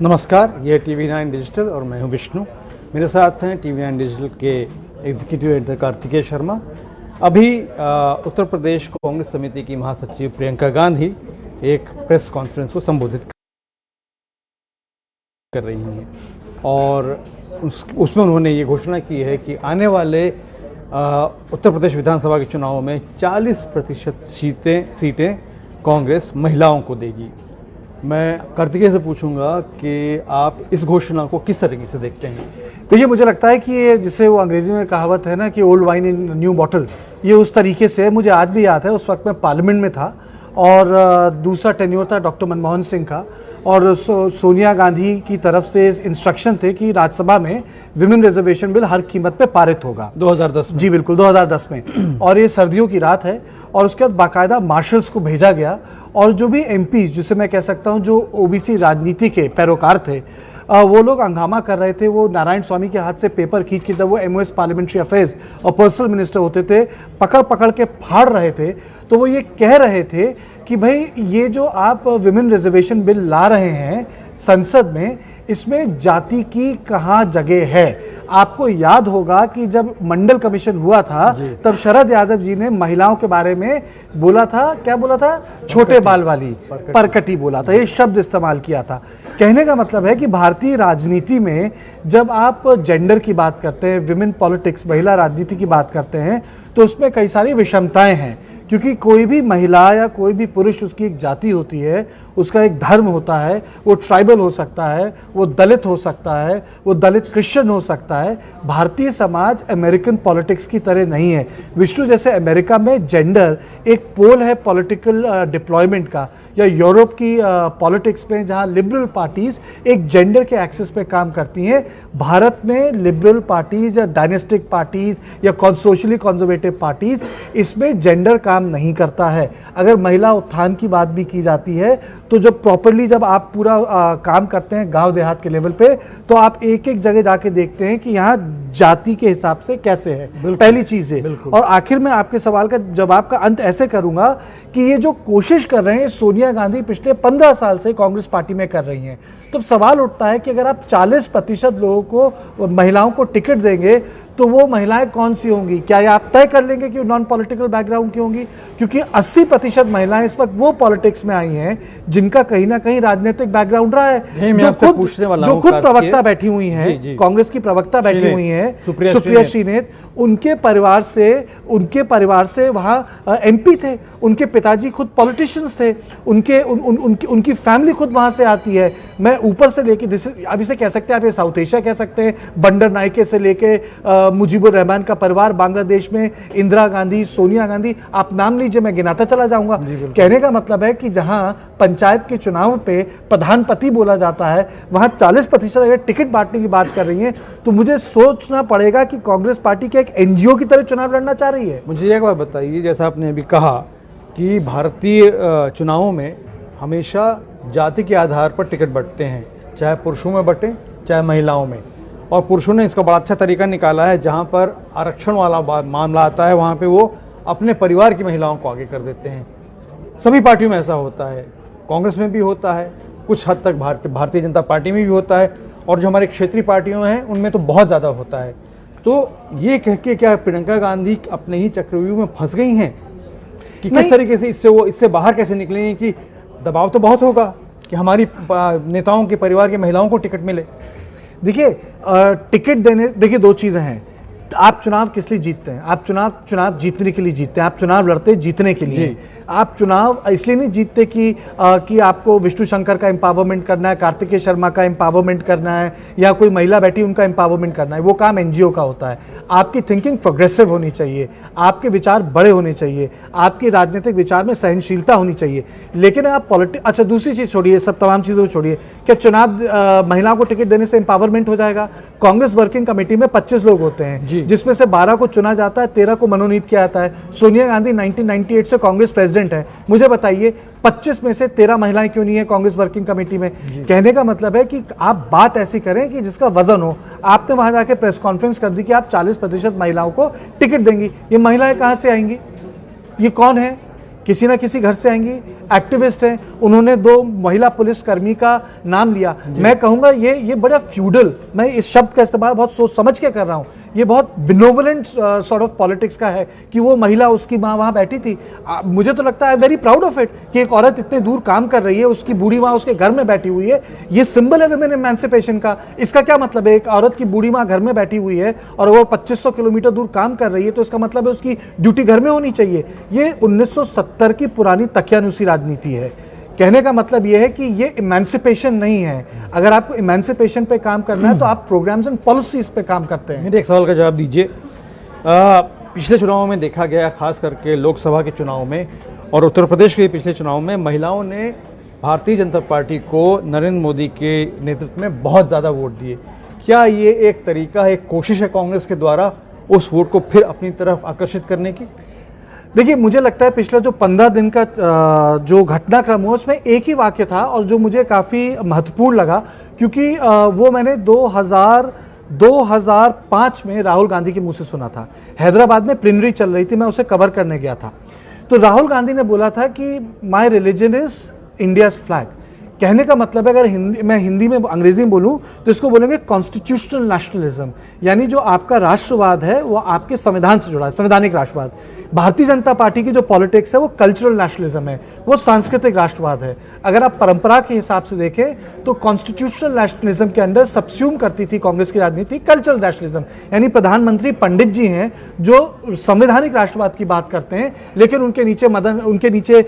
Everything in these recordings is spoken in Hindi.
नमस्कार, ये TV9 डिजिटल और मैं हूं विष्णु। मेरे साथ हैं TV9 डिजिटल के एग्जीक्यूटिव एडिटर कार्तिकेय शर्मा। अभी उत्तर प्रदेश कांग्रेस समिति की महासचिव प्रियंका गांधी एक प्रेस कॉन्फ्रेंस को संबोधित कर रही हैं और उसमें उन्होंने ये घोषणा की है कि आने वाले उत्तर प्रदेश विधानसभा के चुनावों में 40% सीटें कांग्रेस महिलाओं को देगी। मैं कार्तिकेय से पूछूंगा कि आप इस घोषणा को किस तरीके से देखते हैं? देखिए, मुझे लगता है कि ये जिसे वो अंग्रेजी में कहावत है ना कि old wine in new bottle, ये उस तरीके से मुझे आज भी याद है। उस वक्त मैं पार्लियामेंट में था और दूसरा टेन्योर था डॉक्टर मनमोहन सिंह का और सोनिया गांधी की तरफ से इंस्ट्रक्शन थे कि राज्यसभा में विमेन रिजर्वेशन बिल हर कीमत पे पारित होगा 2010 में। जी बिल्कुल, 2010 में। और ये सर्दियों की रात है और उसके बाद बाकायदा मार्शल्स को भेजा गया और जो भी एमपीज, जिसे मैं कह सकता हूं जो ओबीसी राजनीति के पैरोकार थे, वो लोग हंगामा कर रहे थे। वो नारायण स्वामी के हाथ से पेपर खींच के, जब वो एमओएस पार्लियामेंट्री अफेयर्स और पर्सनल मिनिस्टर होते थे, पकड़ पकड़ के फाड़ रहे थे। तो वो ये कह रहे थे कि भाई ये जो आप विमेन रिजर्वेशन बिल ला रहे हैं संसद में, इसमें जाति की कहाँ जगह है। आपको याद होगा कि जब मंडल कमीशन हुआ था तब शरद यादव जी ने महिलाओं के बारे में बोला था, क्या बोला था? छोटे बाल वाली, परकटी बोला था, ये शब्द इस्तेमाल किया था। कहने का मतलब है कि भारतीय राजनीति में जब आप जेंडर की बात करते हैं, विमेन पॉलिटिक्स, महिला राजनीति की बात करते हैं, तो उसमें कई सारी विषमताएं हैं। क्योंकि कोई भी महिला या कोई भी पुरुष, उसकी एक जाति होती है, उसका एक धर्म होता है। वो ट्राइबल हो सकता है, वो दलित हो सकता है, वो दलित क्रिश्चियन हो सकता है। भारतीय समाज अमेरिकन पॉलिटिक्स की तरह नहीं है विष्णु। जैसे अमेरिका में जेंडर एक पोल है पॉलिटिकल डिप्लॉयमेंट का, या यूरोप की पॉलिटिक्स में जहां लिबरल पार्टीज एक जेंडर के एक्सेस पे काम करती हैं, भारत में लिबरल पार्टीज या डायनेस्टिक पार्टीज या सोशली कंजर्वेटिव पार्टीज, इसमें जेंडर काम नहीं करता है। अगर महिला उत्थान की बात भी की जाती है तो जब प्रॉपरली जब आप पूरा काम करते हैं गांव देहात के लेवल पे, तो आप एक एक जगह जाके देखते हैं कि यहाँ जाति के हिसाब से कैसे है। पहली चीज है। और आखिर में आपके सवाल का जवाब का अंत ऐसे करूंगा कि ये जो कोशिश कर रहे हैं सोनिया गांधी पिछले 15 साल से कांग्रेस पार्टी में कर रही हैं, तो सवाल उठता है कि अगर आप 40% लोगों को, महिलाओं को टिकट देंगे, तो वो महिलाएं कौन सी होंगी? क्या ये आप तय कर लेंगे कि नॉन पॉलिटिकल बैकग्राउंड की होंगी? क्योंकि 80% महिलाएं इस वक्त वो पॉलिटिक्स में आई हैं जिनका कहीं ना कहीं राजनीतिक बैकग्राउंड रहा है। जो खुद प्रवक्ता बैठी हुई हैं, कांग्रेस की प्रवक्ता बैठी हुई हैं सुप्रिया श्रीनेत, उनके परिवार से वहां एमपी थे, उनके पिताजी खुद पॉलिटिशियंस थे, उनकी फैमिली खुद वहां से आती है। मैं ऊपर से लेके, अब इसे कह सकते हैं, आप ये साउथ एशिया कह सकते हैं, बंडर नायके से लेके मुजीबुर रहमान का परिवार, बांग्लादेश में इंदिरा गांधी, सोनिया गांधी, आप नाम लीजिए, मैं गिनाता चला जाऊंगा। कहने का मतलब है कि जहां पंचायत के चुनाव पे प्रधानपति बोला जाता है, वहां 40% अगर टिकट बांटने की बात कर रही है, तो मुझे सोचना पड़ेगा कि कांग्रेस पार्टी के एक एनजीओ की तरह चुनाव लड़ना चाह रही है। मुझे एक बात बताइए, जैसा आपने अभी कहा कि भारतीय चुनावों में हमेशा जाति के आधार पर टिकट बंटते हैं, चाहे पुरुषों में बंटे चाहे महिलाओं में। और पुरुषों ने इसका बड़ा अच्छा तरीका निकाला है, जहां पर आरक्षण वाला मामला आता है वहां पे वो अपने परिवार की महिलाओं को आगे कर देते हैं। सभी पार्टियों में ऐसा होता है, कांग्रेस में भी होता है, कुछ हद तक भारतीय जनता पार्टी में भी होता है, और जो हमारे क्षेत्रीय पार्टियों में हैं उनमें तो बहुत ज़्यादा होता है। तो ये कह के क्या प्रियंका गांधी अपने ही चक्रव्यूह में फंस गई हैं कि किस तरीके से इससे बाहर कैसे निकलेंगे? कि दबाव तो बहुत होगा कि हमारी नेताओं के परिवार की महिलाओं को टिकट मिले। देखिए, टिकट देने, देखिए दो चीजें हैं। आप चुनाव किस लिए जीतते हैं? आप चुनाव जीतने के लिए जीतते हैं। आप चुनाव लड़ते हैं जीतने के लिए। आप चुनाव इसलिए नहीं जीतते कि आपको विष्णु शंकर का एम्पावरमेंट करना है, कार्तिकेय शर्मा का एम्पावरमेंट करना है, या कोई महिला बैठी उनका एम्पावरमेंट करना है। वो काम एनजीओ का होता है। आपकी थिंकिंग प्रोग्रेसिव होनी चाहिए, आपके विचार बड़े होने चाहिए, आपके राजनीतिक विचार में सहनशीलता होनी चाहिए। लेकिन आप अच्छा, दूसरी चीज छोड़िए, सब तमाम चीजों को छोड़िए, क्या चुनाव महिलाओं को टिकट देने से एम्पावरमेंट हो जाएगा? कांग्रेस वर्किंग कमेटी में 25 लोग होते हैं, जिसमें से 12 को चुना जाता है, 13 को मनोनीत किया जाता है। सोनिया गांधी 1998 से कांग्रेस प्रेसिडेंट है। मुझे बताइए, 25 में से 13 महिलाएं क्यों नहीं है कांग्रेस वर्किंग कमेटी में? कहने का मतलब है कि आप बात ऐसी करें कि जिसका वजन हो। आपने वहां जाके प्रेस कॉन्फ्रेंस कर दी कि आप 40% महिलाओं को टिकट देंगी। ये महिलाएं कहां से आएंगी? ये कौन है? किसी ना किसी घर से आएंगी। एक्टिविस्ट हैं, उन्होंने 2 महिला पुलिसकर्मी का नाम लिया। मैं कहूँगा ये बड़ा फ्यूडल, मैं इस शब्द का इस्तेमाल बहुत सोच समझ के कर रहा हूँ, ये बहुत बिनोवलेंट सॉर्ट ऑफ पॉलिटिक्स का है कि वो महिला, उसकी माँ वहाँ बैठी थी। मुझे तो लगता है वेरी प्राउड ऑफ इट कि एक औरत इतने दूर काम कर रही है, उसकी बूढ़ी माँ उसके घर में बैठी हुई है। ये सिंबल है विमेन एमेंसिपेशन का। इसका क्या मतलब है? एक औरत की बूढ़ी माँ घर में बैठी हुई है और वो 2500 किलोमीटर दूर काम कर रही है, तो इसका मतलब है उसकी ड्यूटी घर में होनी चाहिए। ये 1970 की पुरानी तकियानुसी राजनीति है। कहने का मतलब यह है कि ये इमेंसिपेशन नहीं है। अगर आपको इमेंसिपेशन पे काम करना है तो आप प्रोग्राम्स एंड पॉलिसीज पे काम करते हैं। मेरे एक सवाल का जवाब दीजिए। पिछले चुनावों में देखा गया, खास करके लोकसभा के चुनाव में और उत्तर प्रदेश के पिछले चुनाव में, महिलाओं ने भारतीय जनता पार्टी को नरेंद्र मोदी के नेतृत्व में बहुत ज़्यादा वोट दिए। क्या ये एक तरीका है, एक कोशिश है कांग्रेस के द्वारा उस वोट को फिर अपनी तरफ आकर्षित करने की? देखिए, मुझे लगता है पिछला जो 15 दिन का जो घटनाक्रम हुआ उसमें एक ही वाक्य था और जो मुझे काफ़ी महत्वपूर्ण लगा, क्योंकि वो मैंने 2005 में राहुल गांधी के मुंह से सुना था। हैदराबाद में प्लिनरी चल रही थी, मैं उसे कवर करने गया था। तो राहुल गांधी ने बोला था कि my religion is India's flag. कहने का मतलब है, अगर मैं हिंदी में अंग्रेजी में बोलूं तो इसको बोलेंगे कॉन्स्टिट्यूशनल नेशनलिज्म, यानी जो आपका राष्ट्रवाद है वो आपके संविधान से जुड़ा है, संवैधानिक राष्ट्रवाद। भारतीय जनता पार्टी की जो पॉलिटिक्स है वो कल्चरल नेशनलिज्म है, वो सांस्कृतिक राष्ट्रवाद है। अगर आप परंपरा के हिसाब से देखें तो कॉन्स्टिट्यूशनल नेशनलिज्म के अंदर सबस्यूम करती थी कांग्रेस की राजनीति कल्चरल नेशनलिज्म, यानी प्रधानमंत्री पंडित जी हैं जो संवैधानिक राष्ट्रवाद की बात करते हैं, लेकिन उनके नीचे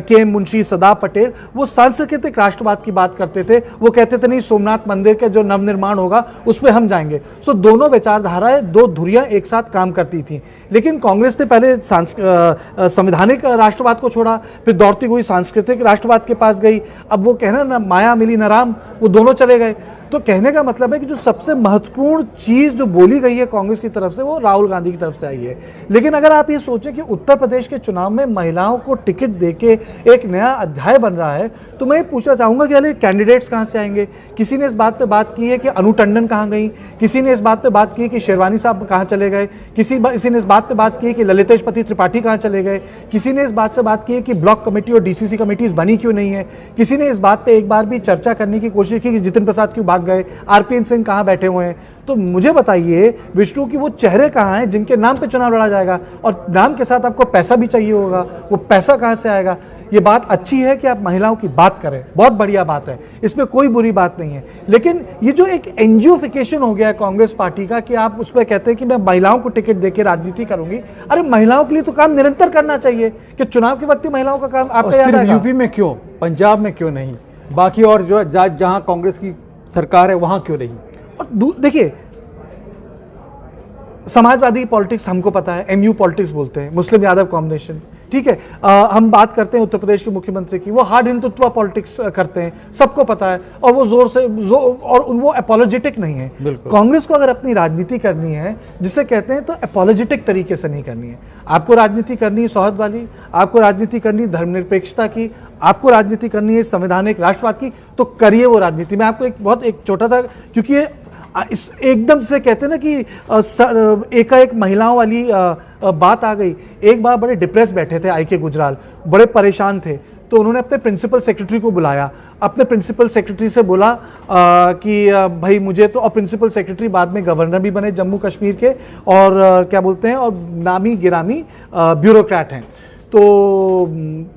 के मुंशी सरदार पटेल वो सांस्कृतिक राष्ट्रवाद की बात करते थे। वो कहते थे नहीं, सोमनाथ मंदिर का जो नवनिर्माण होगा उस पर हम जाएंगे। सो दोनों विचारधाराएं, दो धुरियां एक साथ काम करती थी। लेकिन कांग्रेस ने पहले संवैधानिक राष्ट्रवाद को छोड़ा, फिर दौड़ती हुई सांस्कृतिक राष्ट्रवाद के पास गई। अब वो कहना ना माया मिली न राम, वो दोनों चले गए। तो कहने का मतलब है कि जो सबसे महत्वपूर्ण चीज जो बोली गई है कांग्रेस की तरफ से वो राहुल गांधी की तरफ से आई है। लेकिन अगर आप ये सोचें कि उत्तर प्रदेश के चुनाव में महिलाओं को टिकट देके एक नया अध्याय बन रहा है, तो मैं ये पूछना चाहूंगा कि अरे कैंडिडेट्स कहां से आएंगे? किसी ने इस बात पे बात की है कि अनु टंडन कहां गई? किसी ने इस बात पे बात की है कि शेरवानी साहब कहां चले गए? किसी ने इस बात पे बात की है कि ललितेश पति त्रिपाठी कहां चले गए? किसी ने इस बात से बात की है कि ब्लॉक कमेटी और डीसीसी कमेटीज बनी क्यों नहीं है? किसी ने इस बात पे एक बार भी चर्चा करने की कोशिश की कि जितिन प्रसाद क्यों भाग गए, आरपीएन सिंह कहां बैठे हुए हैं? तो मुझे बताइए विष्णु की वो चेहरे कहां हैं जिनके नाम पे चुनाव लड़ा जाएगा? और नाम के साथ आपको पैसा भी चाहिए होगा, वो पैसा कहां से आएगा? ये बात अच्छी है कि आप महिलाओं की बात करें, बहुत बढ़िया बात है, इसमें कोई बुरी बात नहीं है। लेकिन ये जो एक एनजीओफिकेशन हो गया है कांग्रेस पार्टी का कि आप उस पर कहते हैं कि मैं महिलाओं को टिकट देकर राजनीति करूंगी। अरे महिलाओं के लिए तो काम निरंतर करना चाहिए कि चुनाव के वक्त ही महिलाओं का काम आपका याद आएगा। यूपी में क्यों, पंजाब में क्यों नहीं, बाकी और जो जहां कांग्रेस की सरकार है वहां क्यों नहीं? और देखिए, समाजवादी पॉलिटिक्स हमको पता है, एमयू पॉलिटिक्स बोलते हैं, मुस्लिम यादव कॉम्बिनेशन, ठीक है। हम बात करते हैं उत्तर प्रदेश के मुख्यमंत्री की, वो हार्ड हिंदुत्व पॉलिटिक्स करते हैं, सबको पता है, और वो वो अपोलोजेटिक नहीं है। कांग्रेस को अगर अपनी राजनीति करनी है, जिसे कहते हैं, तो अपोलोजेटिक तरीके से नहीं करनी है। आपको राजनीति करनी है सौहार्द वाली, आपको राजनीति करनी है धर्मनिरपेक्षता की, आपको राजनीति करनी है संवैधानिक राष्ट्रवाद की, तो करिए वो राजनीति। मैं आपको एक छोटा सा, क्योंकि ये इस एकदम से कहते हैं ना कि एकाएक महिलाओं वाली बात आ गई। एक बार बड़े डिप्रेस बैठे थे आई.के. गुजराल, बड़े परेशान थे, तो उन्होंने अपने प्रिंसिपल सेक्रेटरी को बुलाया, अपने प्रिंसिपल सेक्रेटरी से बोला कि भाई मुझे तो, और प्रिंसिपल सेक्रेटरी बाद में गवर्नर भी बने जम्मू कश्मीर के, और क्या बोलते हैं, और नामी गिरामी ब्यूरोक्रेट हैं। तो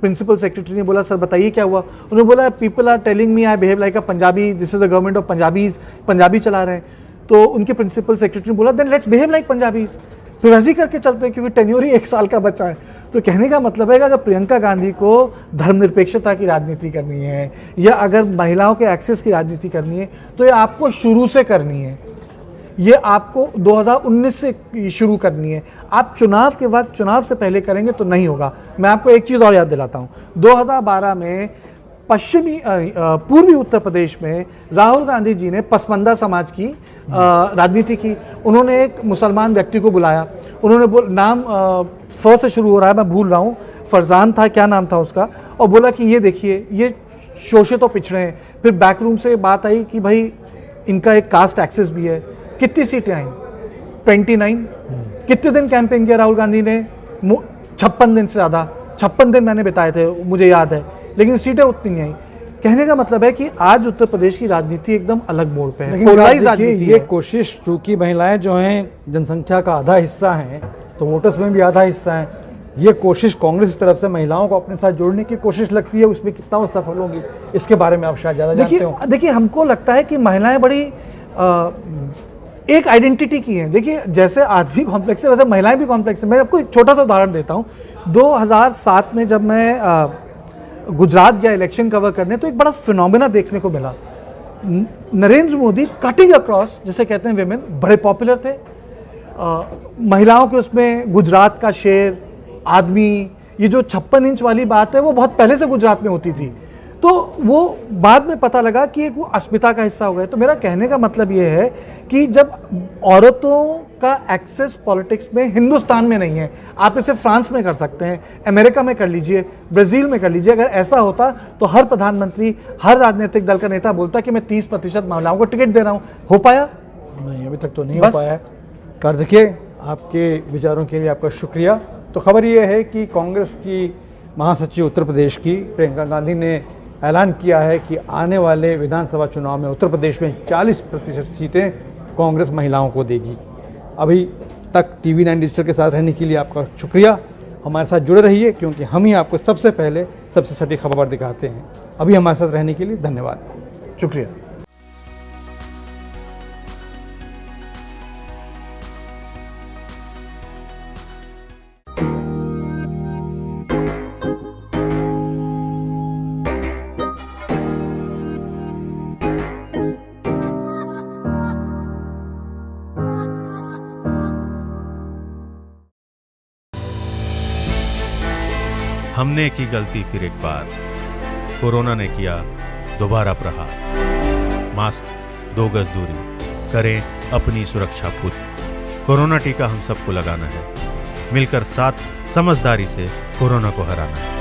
प्रिंसिपल सेक्रेटरी ने बोला, सर बताइए क्या हुआ? उन्होंने बोला, people are telling me I behave like a Punjabi, this is the government of Punjabis, Punjabi चला रहे हैं। तो उनके प्रिंसिपल सेक्रेटरी ने बोला, then let's behave like Punjabis, तो वैसे ही करके चलते हैं, क्योंकि टेन्योर ही 1 साल का बचा है। तो कहने का मतलब है कि अगर प्रियंका गांधी को धर्मनिरपेक्षता की राजनीति करनी है, या अगर महिलाओं के एक्सेस की राजनीति करनी है, तो ये आपको शुरू से करनी है, ये आपको 2019 से शुरू करनी है। आप चुनाव के वक्त, चुनाव से पहले करेंगे तो नहीं होगा। मैं आपको एक चीज़ और याद दिलाता हूँ, 2012 में पूर्वी उत्तर प्रदेश में राहुल गांधी जी ने पसमंदा समाज की राजनीति की। उन्होंने एक मुसलमान व्यक्ति को बुलाया, उन्होंने नाम फ से शुरू हो रहा है, मैं भूल रहा हूँ, फरजान था, क्या नाम था उसका, और बोला कि ये देखिए ये शोषित तो पिछड़े हैं। फिर बैकरूम से बात आई कि भाई इनका एक कास्ट एक्सेस भी है। कितनी सीटें आई? 29। कितने दिन कैंपेन किया राहुल गांधी ने? 56 दिन से ज़्यादा। 56 दिन मैंने बिताए थे, मुझे याद है, लेकिन सीटें उतनी नहीं आई। कहने का मतलब है कि आज उत्तर प्रदेश की राजनीति एकदम अलग मोड़ पे है, लेकिन पोलराइज आप देखिए, राजनीति ये है। कोशिश, चूंकि महिलाएं जो हैं जनसंख्या का आधा हिस्सा हैं, तो वोटर्स में भी आधा हिस्सा है, ये कोशिश कांग्रेस की तरफ से महिलाओं को अपने साथ जोड़ने की कोशिश लगती है, उसमें कितना वो सफल होगी, इसके बारे में आप शायद ज़्यादा जानते हो। देखिए हमको लगता है कि महिलाएं बड़ी एक आइडेंटिटी की हैं। देखिए जैसे आदमी कॉम्प्लेक्स है वैसे महिलाएं भी कॉम्प्लेक्स है। मैं आपको एक छोटा सा उदाहरण देता हूँ। 2007 में जब मैं गुजरात गया इलेक्शन कवर करने, तो एक बड़ा फिनोमेना देखने को मिला। नरेंद्र मोदी कटिंग अक्रॉस, जिसे कहते हैं विमेन, बड़े पॉपुलर थे। महिलाओं के उसमें गुजरात का शेर, आदमी, ये जो 56 इंच वाली बात है वो बहुत पहले से गुजरात में होती थी, तो वो बाद में पता लगा कि एक वो अस्मिता का हिस्सा हो गया। तो मेरा कहने का मतलब ये है कि जब औरतों का एक्सेस पॉलिटिक्स में हिंदुस्तान में नहीं है, आप इसे फ्रांस में कर सकते हैं, अमेरिका में कर लीजिए, ब्राज़ील में कर लीजिए। अगर ऐसा होता तो हर प्रधानमंत्री, हर राजनीतिक दल का नेता बोलता कि मैं 30% महिलाओं को टिकट दे रहा हूँ। हो पाया? नहीं, अभी तक तो नहीं हो पाया है। कर देखिए, आपके विचारों के लिए आपका शुक्रिया। तो खबर ये है कि कांग्रेस की महासचिव उत्तर प्रदेश की प्रियंका गांधी ने ऐलान किया है कि आने वाले विधानसभा चुनाव में उत्तर प्रदेश में 40% सीटें कांग्रेस महिलाओं को देगी। अभी तक TV9 डिजिटल के साथ रहने के लिए आपका शुक्रिया। हमारे साथ जुड़े रहिए, क्योंकि हम ही आपको सबसे पहले सबसे सटीक खबर दिखाते हैं। अभी हमारे साथ रहने के लिए धन्यवाद। शुक्रिया। हमने की गलती फिर एक बार, कोरोना ने किया दोबारा प्रहार। मास्क, 2 गज दूरी, करें अपनी सुरक्षा पूरी। कोरोना टीका हम सबको लगाना है, मिलकर साथ समझदारी से कोरोना को हराना है।